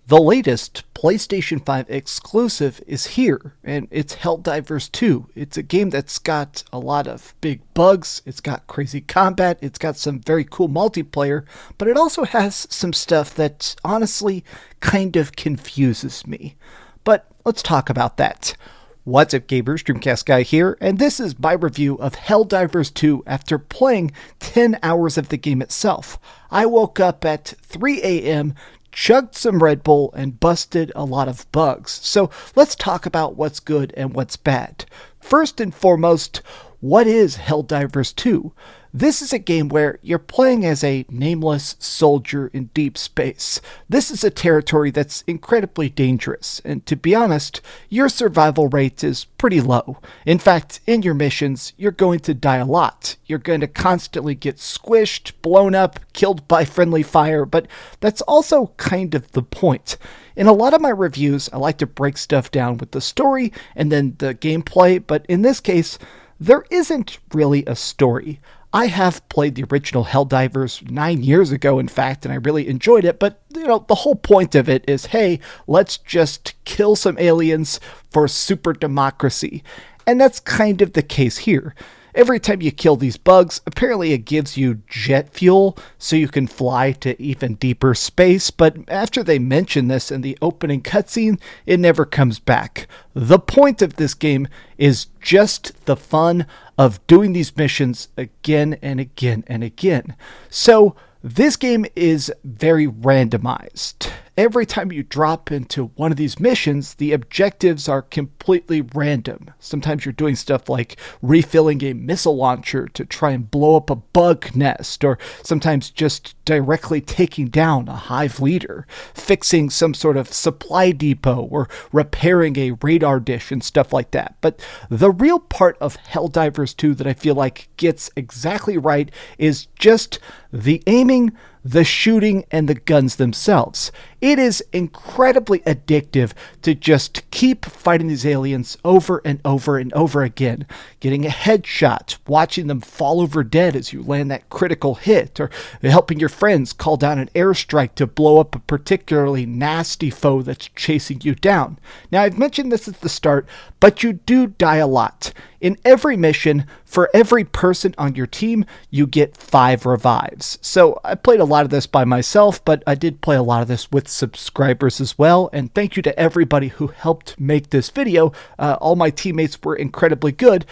The latest PlayStation 5 exclusive is here, and it's Helldivers 2. It's a game that's got a lot of big bugs, it's got crazy combat, it's got some very cool multiplayer, but it also has some stuff that honestly kind of confuses me. But let's talk about that. What's up, gamers? DreamcastGuy here, and this is my review of Helldivers 2 after playing 10 hours of the game itself. I woke up at 3 a.m., chugged some Red Bull, and busted a lot of bugs. So let's talk about what's good and what's bad. First and foremost, what is Helldivers 2? This is a game where you're playing as a nameless soldier in deep space. This is a territory that's incredibly dangerous, and to be honest, your survival rate is pretty low. In fact, in your missions, you're going to die a lot. You're going to constantly get squished, blown up, killed by friendly fire, but that's also kind of the point. In a lot of my reviews, I like to break stuff down with the story and then the gameplay, but in this case, there isn't really a story. I have played the original Helldivers 9 years ago, in fact, and I really enjoyed it, but, the whole point of it is, hey, let's just kill some aliens for super democracy. And that's kind of the case here. Every time you kill these bugs, apparently it gives you jet fuel so you can fly to even deeper space, but after they mention this in the opening cutscene, it never comes back. The point of this game is just the fun of doing these missions again and again and again. So this game is very randomized. Every time you drop into one of these missions, the objectives are completely random. Sometimes you're doing stuff like refilling a missile launcher to try and blow up a bug nest, or sometimes just directly taking down a hive leader, fixing some sort of supply depot, or repairing a radar dish and stuff like that. But the real part of Helldivers 2 that I feel like gets exactly right is just the aiming, the shooting, and the guns themselves. It is incredibly addictive to just keep fighting these aliens over and over and over again, getting a headshot, watching them fall over dead as you land that critical hit, or helping your friends call down an airstrike to blow up a particularly nasty foe that's chasing you down. Now, I've mentioned this at the start, but you do die a lot. In every mission, for every person on your team, you get 5 revives. So I played a lot of this by myself, but I did play a lot of this with subscribers as well. And thank you to everybody who helped make this video. All my teammates were incredibly good.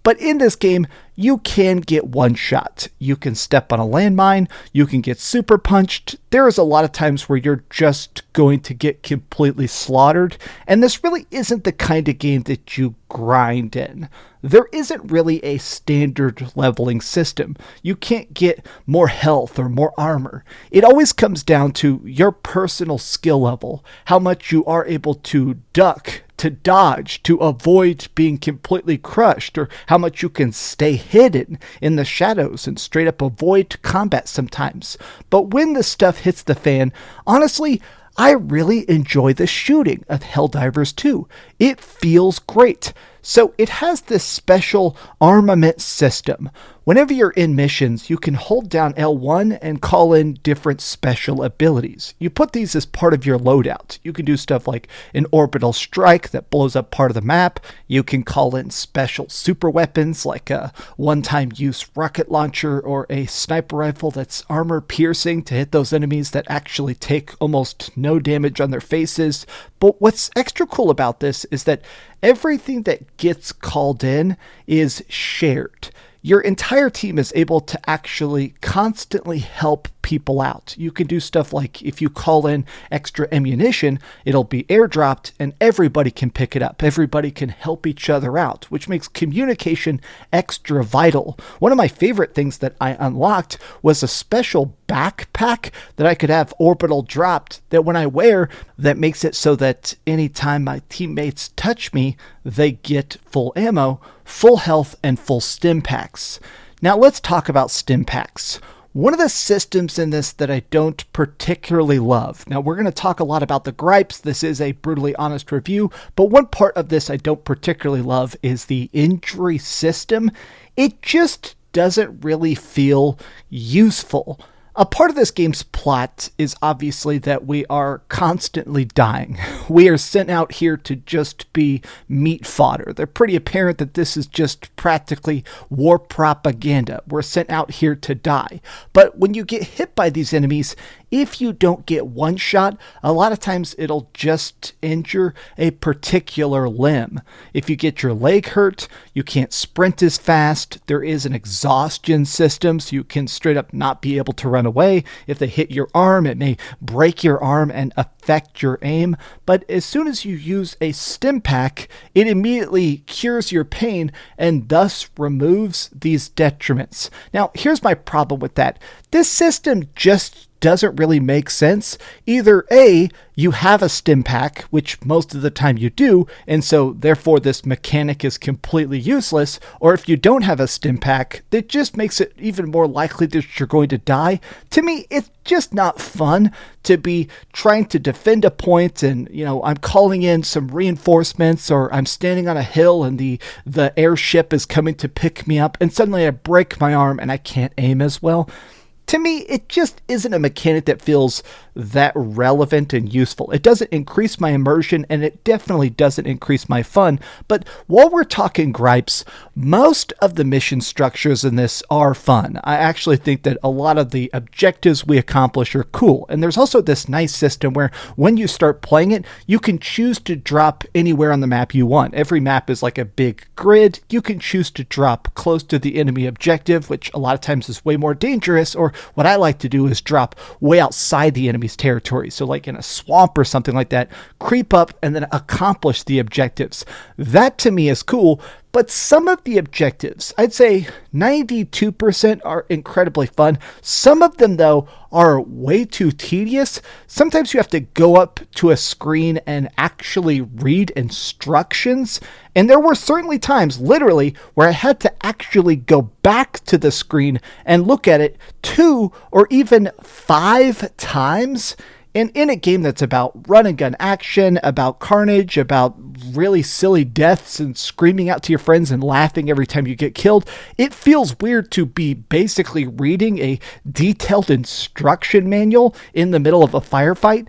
But in this game, you can get one shot. You can step on a landmine. You can get super punched. There is a lot of times where you're just going to get completely slaughtered. And this really isn't the kind of game that you grind in. There isn't really a standard leveling system. You can't get more health or more armor. It always comes down to your personal skill level, how much you are able to duck, to dodge, to avoid being completely crushed, or how much you can stay hidden in the shadows and straight up avoid combat sometimes. But when the stuff hits the fan, honestly, I really enjoy the shooting of Helldivers 2. It feels great. So it has this special armament system. Whenever you're in missions, you can hold down L1 and call in different special abilities. You put these as part of your loadout. You can do stuff like an orbital strike that blows up part of the map. You can call in special super weapons like a one-time use rocket launcher or a sniper rifle that's armor piercing to hit those enemies that actually take almost no damage on their faces. But what's extra cool about this is that everything that gets called in is shared. Your entire team is able to actually constantly help people out. You can do stuff like if you call in extra ammunition, it'll be airdropped and everybody can pick it up. Everybody can help each other out, which makes communication extra vital. One of my favorite things that I unlocked was a special backpack that I could have orbital dropped that when I wear, that makes it so that anytime my teammates touch me, they get full ammo, full health, and full stim packs. Now let's talk about stim packs. One of the systems in this that I don't particularly love. Now we're going to talk a lot about the gripes. This is a brutally honest review, but one part of this I don't particularly love is the injury system. It just doesn't really feel useful. A part of this game's plot is obviously that we are constantly dying. We are sent out here to just be meat fodder. They're pretty apparent that this is just practically war propaganda. We're sent out here to die. But when you get hit by these enemies, if you don't get one shot, a lot of times it'll just injure a particular limb. If you get your leg hurt, you can't sprint as fast. There is an exhaustion system, so you can straight up not be able to run away. If they hit your arm, it may break your arm and affect your aim. But as soon as you use a stim pack, it immediately cures your pain and thus removes these detriments. Now, here's my problem with that. This system just doesn't really make sense. Either A, you have a stim pack, which most of the time you do, and so therefore this mechanic is completely useless, or if you don't have a stim pack, that just makes it even more likely that you're going to die. To me, it's just not fun to be trying to defend a point and, I'm calling in some reinforcements, or I'm standing on a hill and the airship is coming to pick me up, and suddenly I break my arm and I can't aim as well. To me, it just isn't a mechanic that feels that relevant and useful. It doesn't increase my immersion, and it definitely doesn't increase my fun. But while we're talking gripes, most of the mission structures in this are fun. I actually think that a lot of the objectives we accomplish are cool. And there's also this nice system where when you start playing it, you can choose to drop anywhere on the map you want. Every map is like a big grid. You can choose to drop close to the enemy objective, which a lot of times is way more dangerous, or what I like to do is drop way outside the enemy's territory. So like in a swamp or something like that, creep up and then accomplish the objectives. That to me is cool, but some of the objectives, I'd say 92% are incredibly fun. Some of them, though, are way too tedious. Sometimes you have to go up to a screen and actually read instructions. And there were certainly times, literally, where I had to actually go back to the screen and look at it 2 or even 5 times. And in a game that's about run and gun action, about carnage, about really silly deaths and screaming out to your friends and laughing every time you get killed, it feels weird to be basically reading a detailed instruction manual in the middle of a firefight.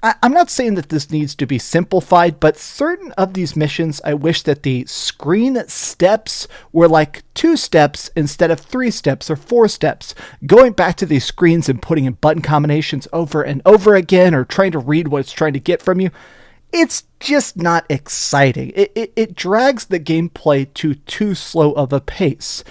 I'm not saying that this needs to be simplified, but certain of these missions, I wish that the screen steps were like 2 steps instead of 3 steps or 4 steps. Going back to these screens and putting in button combinations over and over again, or trying to read what it's trying to get from you, it's just not exciting. It drags the gameplay to too slow of a pace.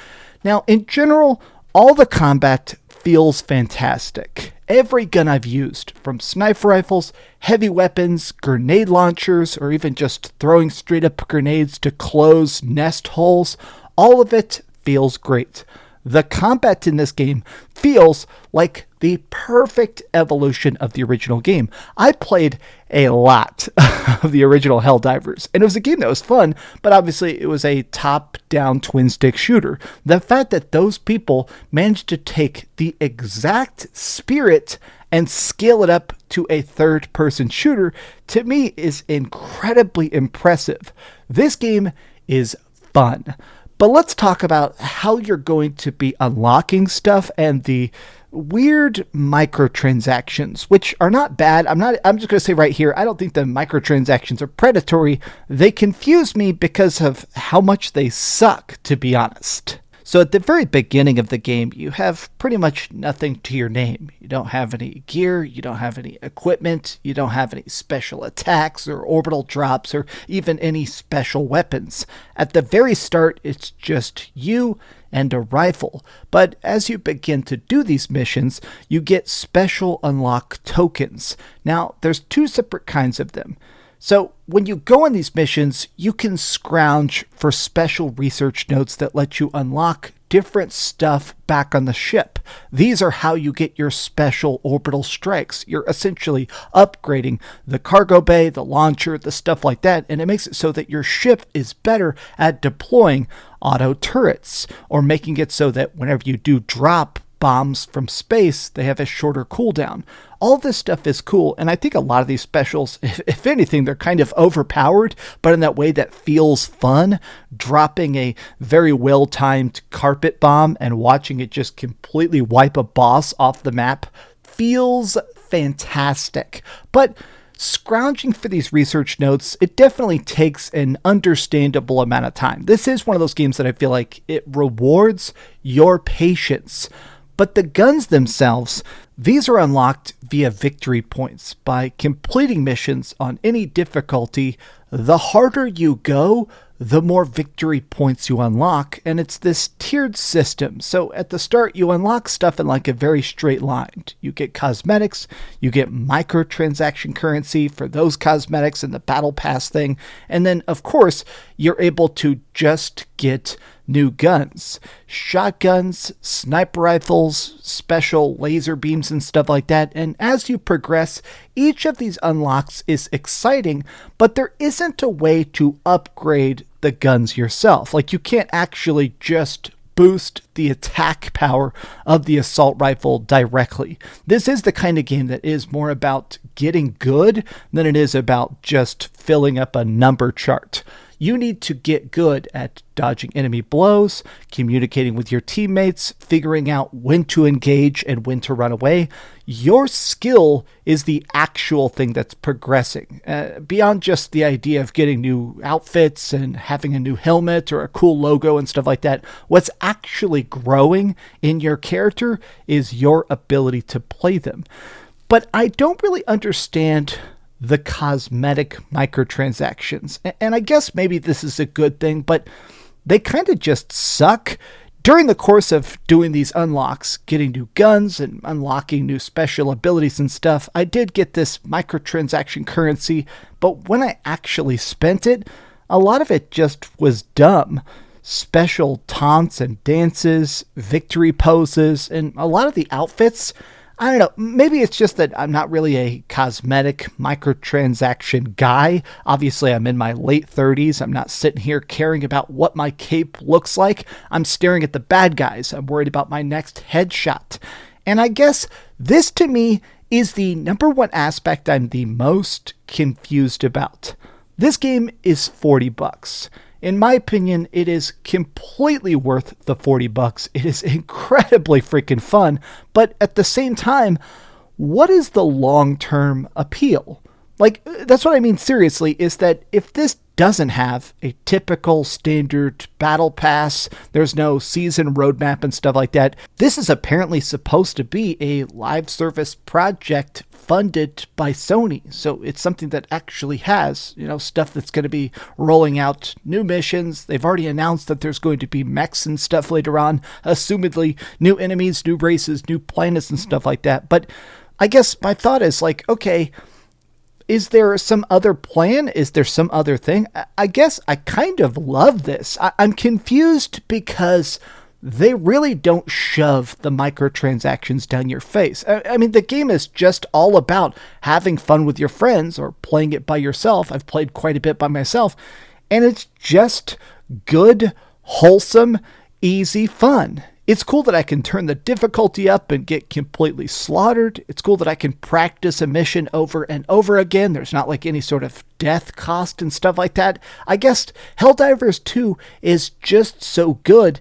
Now, in general, all the combat feels fantastic. Every gun I've used, from sniper rifles, heavy weapons, grenade launchers, or even just throwing straight up grenades to close nest holes, all of it feels great. The combat in this game feels like the perfect evolution of the original game. I played a lot of the original Helldivers, and it was a game that was fun, but obviously it was a top-down twin-stick shooter. The fact that those people managed to take the exact spirit and scale it up to a third-person shooter, to me, is incredibly impressive. This game is fun. But let's talk about how you're going to be unlocking stuff and the weird microtransactions, which are not bad. I'm just going to say right here, I don't think the microtransactions are predatory. They confuse me because of how much they suck, to be honest. So at the very beginning of the game, you have pretty much nothing to your name. You don't have any gear, you don't have any equipment, you don't have any special attacks or orbital drops or even any special weapons. At the very start, it's just you and a rifle. But as you begin to do these missions, you get special unlock tokens. Now, there's 2 separate kinds of them. So when you go on these missions, you can scrounge for special research notes that let you unlock different stuff back on the ship. These are how you get your special orbital strikes. You're essentially upgrading the cargo bay, the launcher, the stuff like that, and it makes it so that your ship is better at deploying auto turrets, or making it so that whenever you do drop bombs from space, they have a shorter cooldown. All this stuff is cool, and I think a lot of these specials, if anything, they're kind of overpowered, but in that way that feels fun. Dropping a very well-timed carpet bomb and watching it just completely wipe a boss off the map feels fantastic. But scrounging for these research notes, it definitely takes an understandable amount of time. This is one of those games that I feel like it rewards your patience. But the guns themselves, these are unlocked via victory points by completing missions on any difficulty. The harder you go, the more victory points you unlock, and it's this tiered system. So at the start, you unlock stuff in like a very straight line. You get cosmetics, you get microtransaction currency for those cosmetics and the battle pass thing, and then of course, you're able to just get new guns, shotguns, sniper rifles, special laser beams and stuff like that. And as you progress, each of these unlocks is exciting, but there isn't a way to upgrade the guns yourself. Like, you can't actually just boost the attack power of the assault rifle directly. This is the kind of game that is more about getting good than it is about just filling up a number chart. You need to get good at dodging enemy blows, communicating with your teammates, figuring out when to engage and when to run away. Your skill is the actual thing that's progressing. Beyond just the idea of getting new outfits and having a new helmet or a cool logo and stuff like that, what's actually growing in your character is your ability to play them. But I don't really understand the cosmetic microtransactions. And I guess maybe this is a good thing, but they kind of just suck. During the course of doing these unlocks, getting new guns and unlocking new special abilities and stuff, I did get this microtransaction currency, but when I actually spent it, a lot of it just was dumb. Special taunts and dances, victory poses, and a lot of the outfits, I don't know, maybe it's just that I'm not really a cosmetic microtransaction guy. Obviously, I'm in my late 30s. I'm not sitting here caring about what my cape looks like. I'm staring at the bad guys. I'm worried about my next headshot. And I guess this to me is the number one aspect I'm the most confused about. This game is $40. In my opinion, it is completely worth the $40. It is incredibly freaking fun, but at the same time, what is the long-term appeal? Like, that's what I mean seriously, is that if this doesn't have a typical standard battle pass, there's no season roadmap and stuff like that, this is apparently supposed to be a live service project funded by Sony. So it's something that actually has, stuff that's going to be rolling out new missions. They've already announced that there's going to be mechs and stuff later on, assumedly new enemies, new races, new planets and stuff like that. But I guess my thought is like, okay, is there some other plan? Is there some other thing? I guess I kind of love this. I'm confused because they really don't shove the microtransactions down your face. I mean, the game is just all about having fun with your friends or playing it by yourself. I've played quite a bit by myself, and it's just good, wholesome, easy fun. It's cool that I can turn the difficulty up and get completely slaughtered. It's cool that I can practice a mission over and over again. There's not like any sort of death cost and stuff like that. I guess Helldivers 2 is just so good.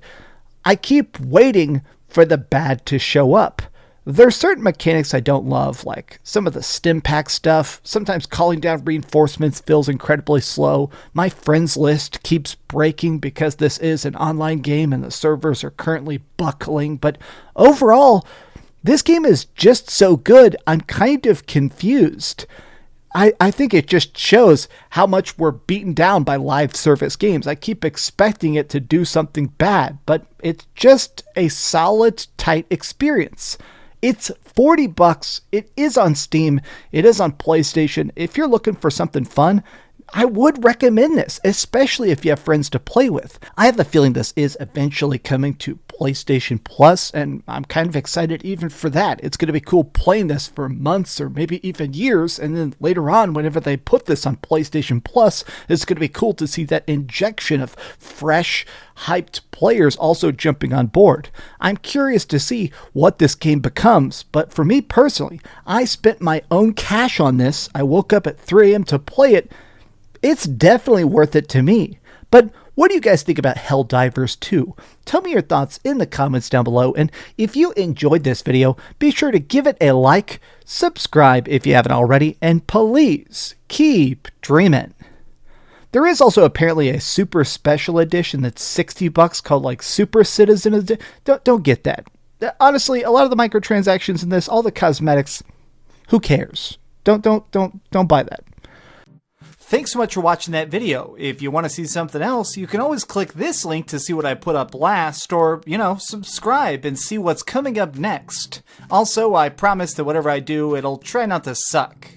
I keep waiting for the bad to show up. There's certain mechanics I don't love, like some of the stim pack stuff. Sometimes calling down reinforcements feels incredibly slow. My friends list keeps breaking because this is an online game and the servers are currently buckling. But overall, this game is just so good, I'm kind of confused. I think it just shows how much we're beaten down by live service games. I keep expecting it to do something bad, but it's just a solid, tight experience. It's $40. It is on Steam. It is on PlayStation. If you're looking for something fun, I would recommend this, especially if you have friends to play with. I have the feeling this is eventually coming to PlayStation Plus, and I'm kind of excited even for that. It's going to be cool playing this for months or maybe even years, and then later on, whenever they put this on PlayStation Plus, it's going to be cool to see that injection of fresh, hyped players also jumping on board. I'm curious to see what this game becomes, but for me personally, I spent my own cash on this. I woke up at 3 a.m. to play it. It's definitely worth it to me. But what do you guys think about Helldivers 2? Tell me your thoughts in the comments down below, and if you enjoyed this video, be sure to give it a like, subscribe if you haven't already, and please keep dreaming. There is also apparently a super special edition that's $60 called like Super Citizen Edition. Don't get that. Honestly, a lot of the microtransactions in this, all the cosmetics, who cares? Don't buy that. Thanks so much for watching that video. If you want to see something else, you can always click this link to see what I put up last, or, subscribe and see what's coming up next. Also, I promise that whatever I do, it'll try not to suck.